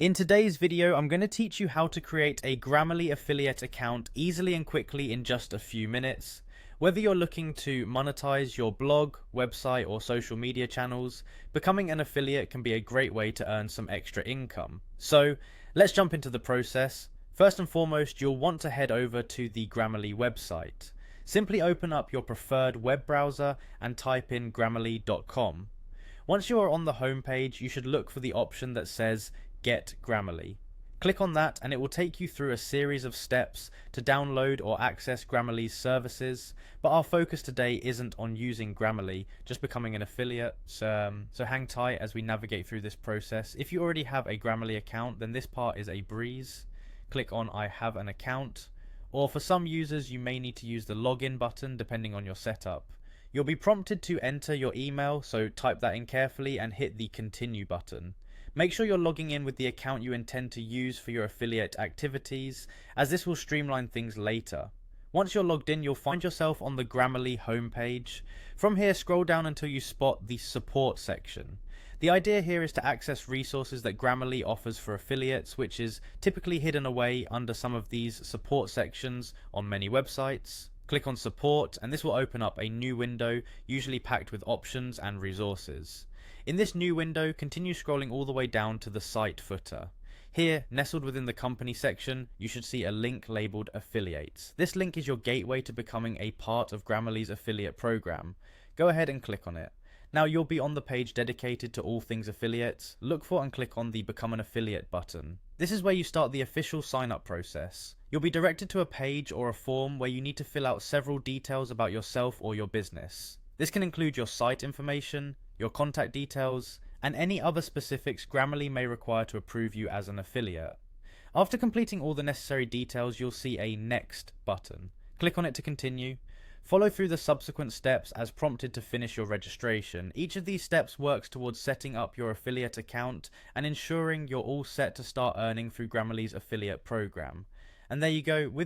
In today's video, I'm going to teach you how to create a Grammarly affiliate account easily and quickly in just a few minutes. Whether you're looking to monetize your blog, website, or social media channels, becoming an affiliate can be a great way to earn some extra income. So let's jump into the process. First and foremost, you'll want to head over to the Grammarly website. Simply open up your preferred web browser and type in grammarly.com. Once you are on the home page, you should look for the option that says Get Grammarly. Click on that and it will take you through a series of steps to download or access Grammarly's services, but our focus today isn't on using Grammarly, just becoming an affiliate, so hang tight as we navigate through this process. If you already have a Grammarly account, then this part is a breeze. Click on I have an account, or for some users you may need to use the login button depending on your setup. You'll be prompted to enter your email, so type that in carefully and hit the continue button. Make sure you're logging in with the account you intend to use for your affiliate activities, as this will streamline things later. Once you're logged in, you'll find yourself on the Grammarly homepage. From here, scroll down until you spot the support section. The idea here is to access resources that Grammarly offers for affiliates, which is typically hidden away under some of these support sections on many websites. Click on support and this will open up a new window, usually packed with options and resources. In this new window, continue scrolling all the way down to the site footer. Here, nestled within the company section, you should see a link labeled affiliates. This link is your gateway to becoming a part of Grammarly's affiliate program. Go ahead and click on it. Now you'll be on the page dedicated to all things affiliates. Look for and click on the Become an Affiliate button. This is where you start the official sign-up process. You'll be directed to a page or a form where you need to fill out several details about yourself or your business. This can include your site information, your contact details, and any other specifics Grammarly may require to approve you as an affiliate. After completing all the necessary details, you'll see a Next button. Click on it to continue. Follow through the subsequent steps as prompted to finish your registration. Each of these steps works towards setting up your affiliate account and ensuring you're all set to start earning through Grammarly's affiliate program. And there you go. With